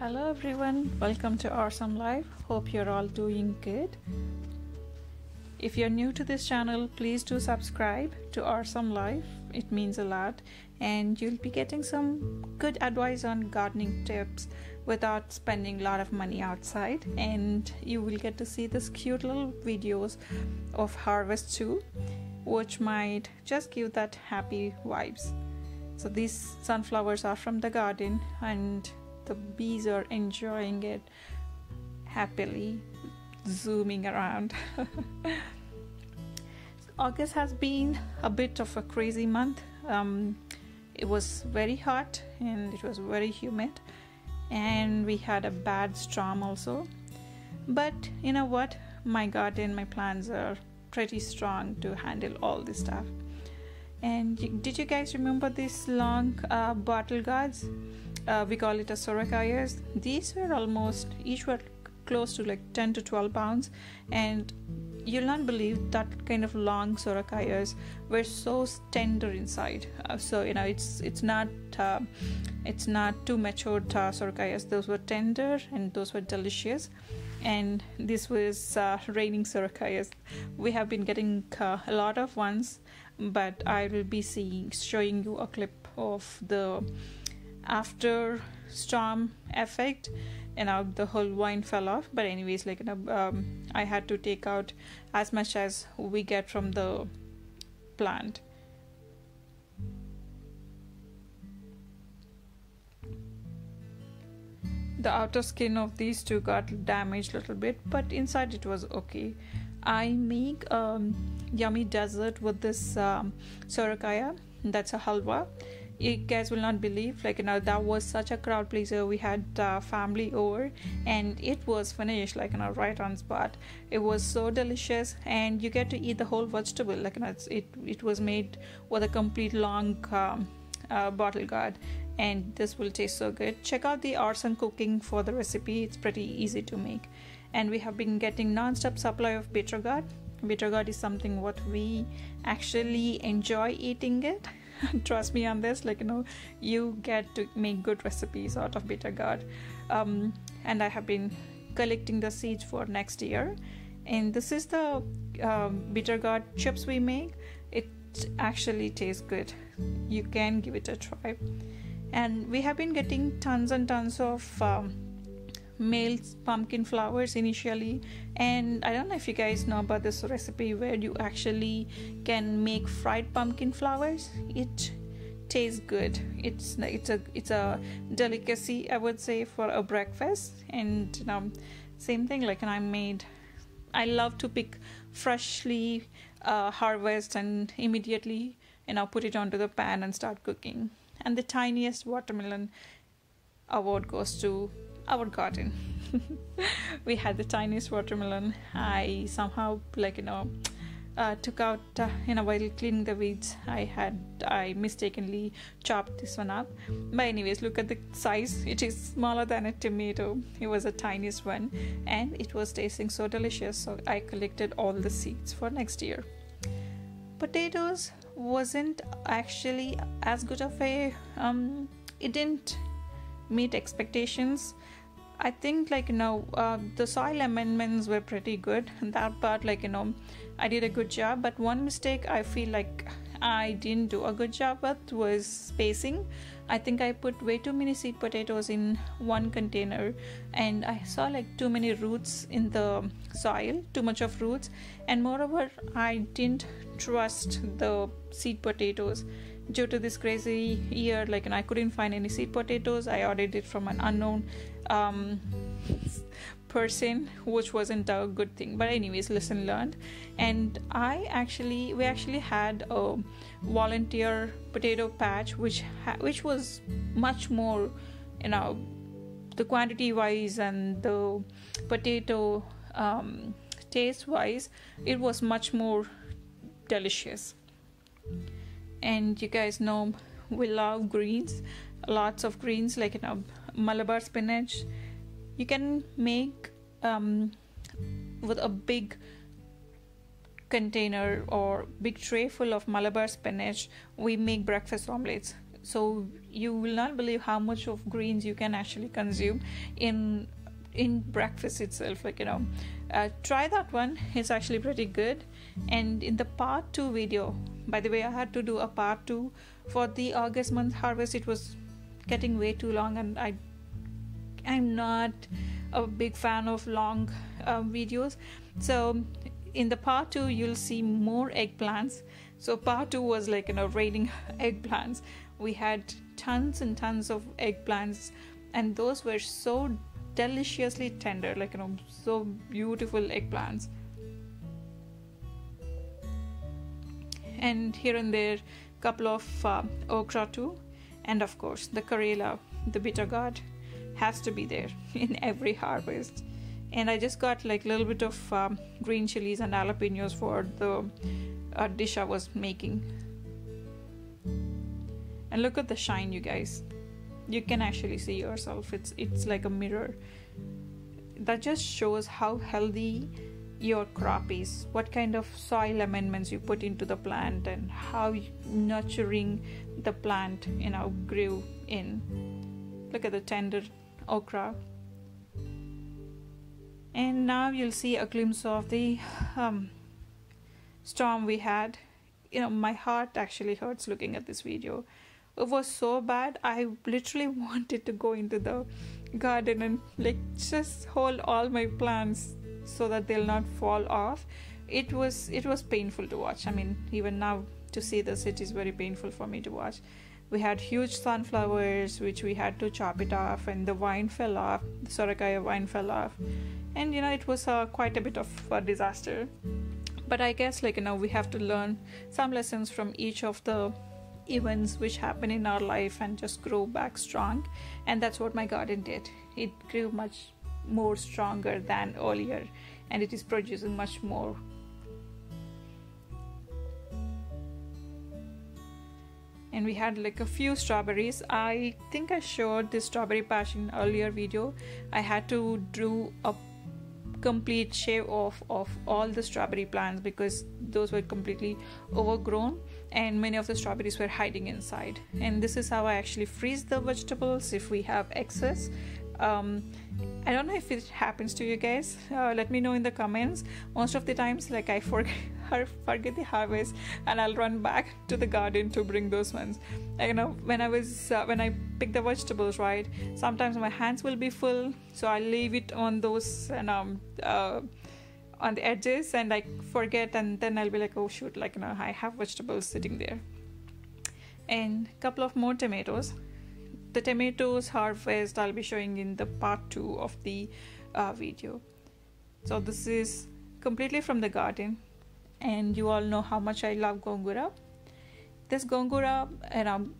Hello everyone, welcome to Rsum Live. Hope you're all doing good. If you're new to this channel, please do subscribe to Rsum Live. It means a lot, and you'll be getting some good advice on gardening tips without spending a lot of money outside, and you will get to see this cute little videos of harvest too, which might just give that happy vibes. So these sunflowers are from the garden, and the bees are enjoying it happily, zooming around. August has been a bit of a crazy month. It was very hot and it was very humid, and we had a bad storm also. But you know what? My garden, my plants are pretty strong to handle all this stuff. And did you guys remember these long bottle gourds? We call it as sorakayas. These were each were close to like 10 to 12 pounds, and you'll not believe that kind of long sorakayas were so tender inside. So it's not too matured sorakayas. Those were tender and those were delicious. And this was raining sorakayas. We have been getting a lot of ones, but I will be showing you a clip of the after storm effect, and the whole vine fell off. But anyways, I had to take out as much as we get from the plant. The outer skin of these two got damaged a little bit, but inside it was okay. I make yummy dessert with this sorakaya. That's a halwa. You guys will not believe, that was such a crowd pleaser. We had family over, and it was finished right on spot. It was so delicious, and you get to eat the whole vegetable. It was made with a complete long bottle gourd, and this will taste so good. Check out the Rsum cooking for the recipe. It's pretty easy to make. And we have been getting non-stop supply of bitter gourd. Bitter gourd is something what we actually enjoy eating it. Trust me on this, you get to make good recipes out of bitter gourd. And I have been collecting the seeds for next year, and this is the bitter gourd chips we make. It actually tastes good. You can give it a try. And we have been getting tons and tons of male pumpkin flowers initially, and I don't know if you guys know about this recipe where you actually can make fried pumpkin flowers. It tastes good. It's a delicacy, I would say, for a breakfast. And same thing, I love to pick freshly harvest and immediately put it onto the pan and start cooking. And the tiniest watermelon award goes to our garden. We had the tiniest watermelon. I somehow took out while cleaning the weeds. I mistakenly chopped this one up. But anyways, look at the size. It is smaller than a tomato. It was the tiniest one, and it was tasting so delicious. So I collected all the seeds for next year. Potatoes wasn't actually as good of a it didn't meet expectations. I think the soil amendments were pretty good. That part I did a good job, but one mistake I feel like I didn't do a good job with was spacing. I think I put way too many seed potatoes in one container, and I saw too many roots in the soil, too much of roots, and moreover I didn't trust the seed potatoes. Due to this crazy year, I couldn't find any seed potatoes. I ordered it from an unknown person, which wasn't a good thing. But anyways, lesson learned. And we actually had a volunteer potato patch, which was much more, the quantity wise and the potato taste wise, it was much more delicious. And you guys know we love greens, lots of greens, Malabar spinach. You can make with a big container or big tray full of Malabar spinach. We make breakfast omelets. So you will not believe how much of greens you can actually consume in breakfast itself. Try that one. It's actually pretty good. And in the part 2 video, by the way, I had to do a part 2 for the August month harvest. It was getting way too long, and I'm not a big fan of long videos. So in the part 2 you'll see more eggplants. So part 2 was raining eggplants. We had tons and tons of eggplants, and those were so deliciously tender, so beautiful eggplants. And here and there couple of okra too, and of course the Karela, the bitter gourd, has to be there in every harvest. And I just got little bit of green chilies and jalapenos for the dish I was making. And look at the shine, you guys. You can actually see yourself. It's like a mirror. That just shows how healthy your crop is, what kind of soil amendments you put into the plant, and how nurturing the plant grew in. Look at the tender okra. And now you'll see a glimpse of the storm we had. My heart actually hurts looking at this video. It was so bad. I literally wanted to go into the garden and just hold all my plants so that they'll not fall off. It was painful to watch. I mean, even now to see this, it is very painful for me to watch. We had huge sunflowers which we had to chop it off, and the vine fell off. The Sorakaya vine fell off, and it was quite a bit of a disaster. But I guess we have to learn some lessons from each of the events which happen in our life and just grow back strong. And that's what my garden did. It grew much more stronger than earlier, and it is producing much more. And we had a few strawberries. I think I showed this strawberry patch in earlier video. I had to do a complete shave off of all the strawberry plants because those were completely overgrown, and many of the strawberries were hiding inside. And this is how I actually freeze the vegetables if we have excess. I don't know if it happens to you guys. Let me know in the comments. Most of the times I forget the harvest, and I'll run back to the garden to bring those ones. When I pick the vegetables, right, sometimes my hands will be full, so I leave it on those and on the edges, and I forget, and then I'll be oh shoot, I have vegetables sitting there. And a couple of more tomatoes. The tomatoes harvest I'll be showing in the part 2 of the video. So this is completely from the garden, and you all know how much I love gongura. This gongura,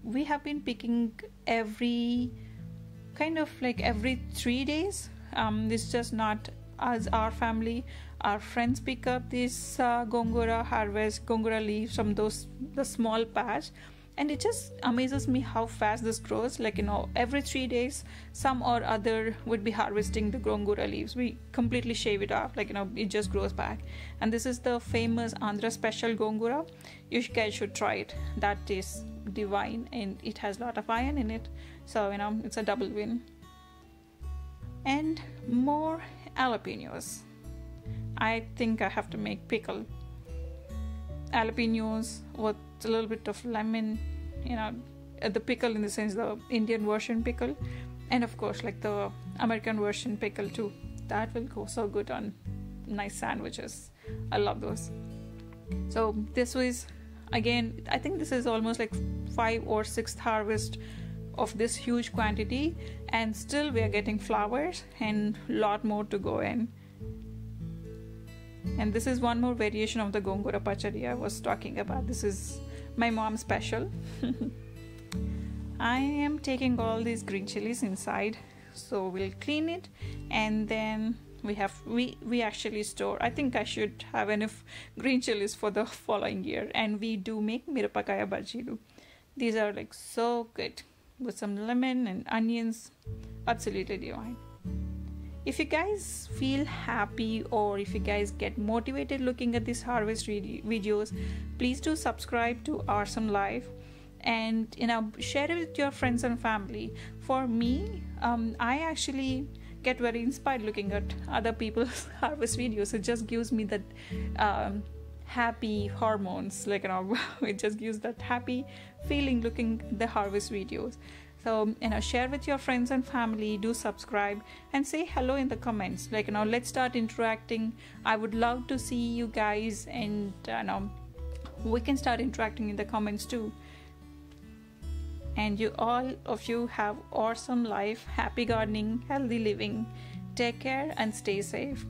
we have been picking every 3 days. It's just not as our family. Our friends pick up this gongura, harvest gongura leaves from the small patch. And it just amazes me how fast this grows. Every 3 days, some or other would be harvesting the gongura leaves. We completely shave it off, it just grows back. And this is the famous Andhra special gongura. You guys should try it. That is divine, and it has a lot of iron in it. So, it's a double win. And more jalapenos. I think I have to make pickle. Jalapenos with a little bit of lemon, the pickle in the sense the Indian version pickle, and of course the American version pickle too. That will go so good on nice sandwiches. I love those. So this was, again, I think this is almost 5th or 6th harvest of this huge quantity, and still we are getting flowers and a lot more to go in. And this is one more variation of the gongura pachadi I was talking about. This is my mom's special. I am taking all these green chilies inside, so we'll clean it, and then we actually store. I think I should have enough green chilies for the following year, and we do make mirapakaya bajilu. These are so good with some lemon and onions. Absolutely divine. If you guys feel happy, or if you guys get motivated looking at these harvest videos, please do subscribe to Rsum Live. and share it with your friends and family. For me, I actually get very inspired looking at other people's harvest videos. It just gives me that happy hormones, it just gives that happy feeling looking at the harvest videos. So share with your friends and family, do subscribe and say hello in the comments. Let's start interacting. I would love to see you guys, and we can start interacting in the comments too. And all of you have awesome life, happy gardening, healthy living. Take care and stay safe.